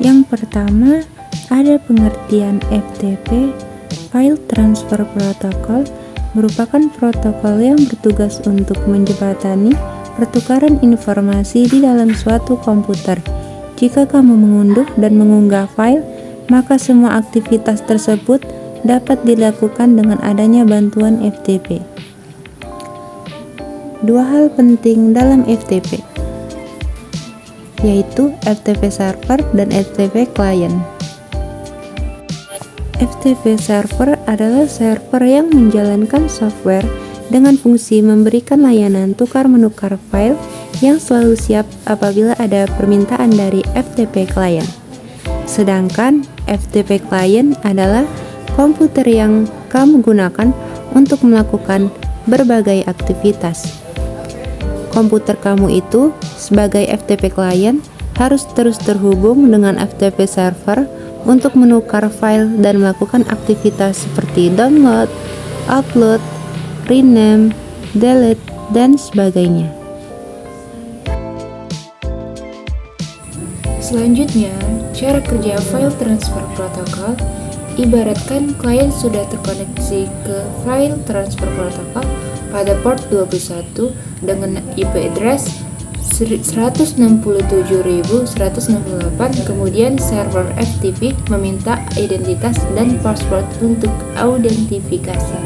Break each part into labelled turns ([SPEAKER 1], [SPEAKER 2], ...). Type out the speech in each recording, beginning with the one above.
[SPEAKER 1] Yang pertama, ada pengertian FTP, File Transfer Protocol, merupakan protokol yang bertugas untuk menjembatani pertukaran informasi di dalam suatu komputer. Jika kamu mengunduh dan mengunggah file, maka semua aktivitas tersebut dapat dilakukan dengan adanya bantuan FTP. Dua hal penting dalam FTP, yaitu FTP server dan FTP client. FTP server adalah server yang menjalankan software dengan fungsi memberikan layanan tukar-menukar file yang selalu siap apabila ada permintaan dari FTP client. Sedangkan FTP client adalah komputer yang kamu gunakan untuk melakukan berbagai aktivitas. Komputer kamu itu sebagai FTP client harus terus terhubung dengan FTP server untuk menukar file dan melakukan aktivitas seperti download, upload, rename, delete, dan sebagainya.
[SPEAKER 2] Selanjutnya, cara kerja file transfer protocol. Ibaratkan klien sudah terkoneksi ke file transfer protocol pada port 21 dengan IP address 167.168, kemudian server FTP meminta identitas dan password untuk autentifikasi.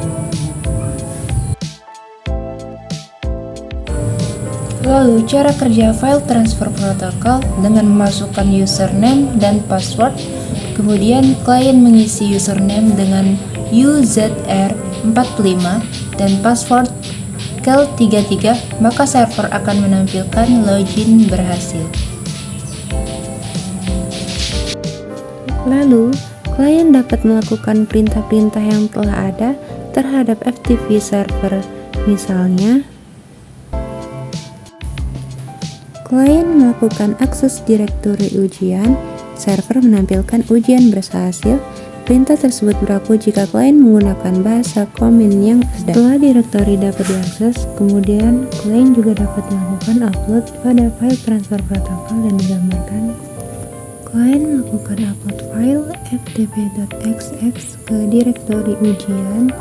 [SPEAKER 2] Lalu, cara kerja file transfer protocol dengan memasukkan username dan password. Kemudian klien mengisi username dengan UZR45 dan password kel33, maka server akan menampilkan login berhasil.
[SPEAKER 1] Lalu, klien dapat melakukan perintah-perintah yang telah ada terhadap FTP server. Misalnya, klien melakukan akses direktori ujian, server menampilkan ujian berhasil. Perintah tersebut berlaku jika klien menggunakan bahasa command yang ada. Setelah direktori dapat diakses, kemudian klien juga dapat melakukan upload pada file transfer protokol dan digambarkan. Klien melakukan upload file ftp.xx ke direktori ujian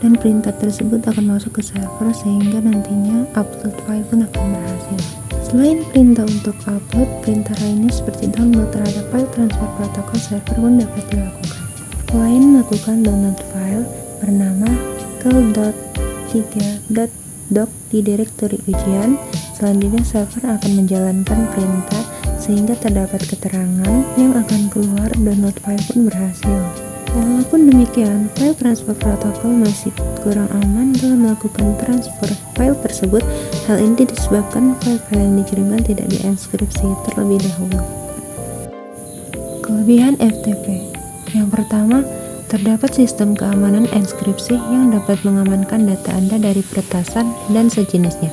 [SPEAKER 1] dan perintah tersebut akan masuk ke server sehingga nantinya upload file pun akan berhasil. Selain perintah untuk upload, perintah lainnya seperti download terhadap file transfer protokol server pun dapat dilakukan. Klien melakukan download file bernama kel.3.doc di direktori ujian. Selanjutnya server akan menjalankan perintah sehingga terdapat keterangan yang akan keluar. Download file pun berhasil. Walaupun demikian, file transfer protokol masih kurang aman dalam melakukan transfer file tersebut. Hal ini disebabkan file-file yang dikirimkan tidak dienkripsi terlebih dahulu. Kelebihan FTP. Yang pertama, terdapat sistem keamanan enskripsi yang dapat mengamankan data Anda dari peretasan dan sejenisnya.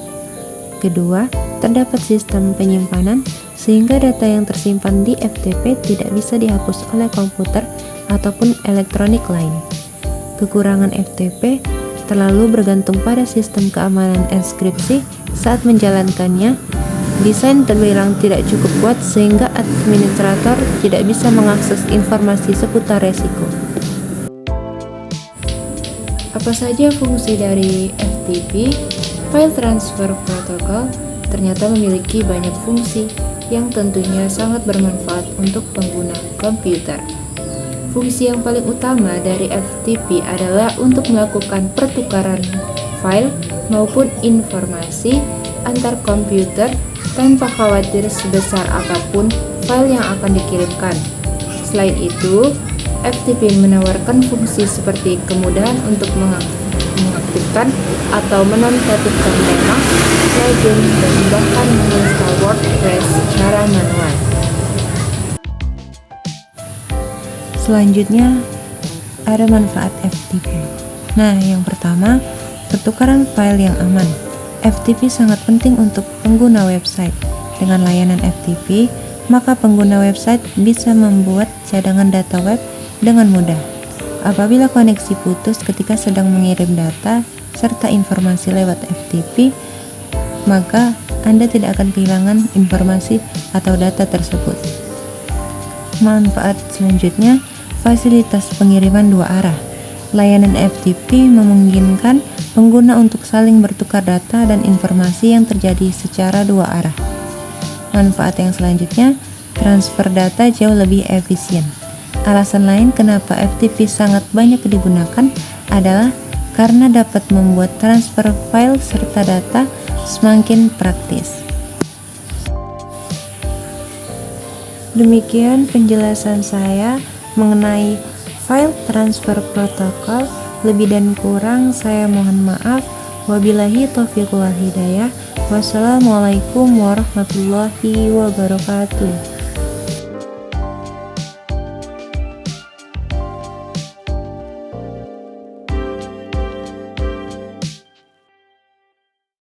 [SPEAKER 1] Kedua, terdapat sistem penyimpanan sehingga data yang tersimpan di FTP tidak bisa dihapus oleh komputer ataupun elektronik lain. Kekurangan FTP terlalu bergantung pada sistem keamanan enskripsi saat menjalankannya. Desain terbilang tidak cukup kuat sehingga administrator tidak bisa mengakses informasi seputar resiko.
[SPEAKER 2] Apa saja fungsi dari FTP? File Transfer Protocol ternyata memiliki banyak fungsi yang tentunya sangat bermanfaat untuk pengguna komputer. Fungsi yang paling utama dari FTP adalah untuk melakukan pertukaran file maupun informasi antar komputer tanpa khawatir sebesar apapun file yang akan dikirimkan. Selain itu, FTP menawarkan fungsi seperti kemudahan untuk mengaktifkan atau menonaktifkan tema, plugin, dan bahkan menginstal WordPress secara manual.
[SPEAKER 1] Selanjutnya, ada manfaat FTP. Nah, yang pertama, pertukaran file yang aman. FTP sangat penting untuk pengguna website. Dengan layanan FTP, maka pengguna website bisa membuat cadangan data web dengan mudah. Apabila koneksi putus ketika sedang mengirim data serta informasi lewat FTP, maka Anda tidak akan kehilangan informasi atau data tersebut. Manfaat selanjutnya, fasilitas pengiriman dua arah. Layanan FTP memungkinkan pengguna untuk saling bertukar data dan informasi yang terjadi secara dua arah. Manfaat yang selanjutnya, transfer data jauh lebih efisien. Alasan lain kenapa FTP sangat banyak digunakan adalah karena dapat membuat transfer file serta data semakin praktis. Demikian penjelasan saya mengenai file transfer protokol. Lebih dan kurang saya mohon maaf. Wabillahi taufiq wal hidayah. Wassalamualaikum warahmatullahi wabarakatuh.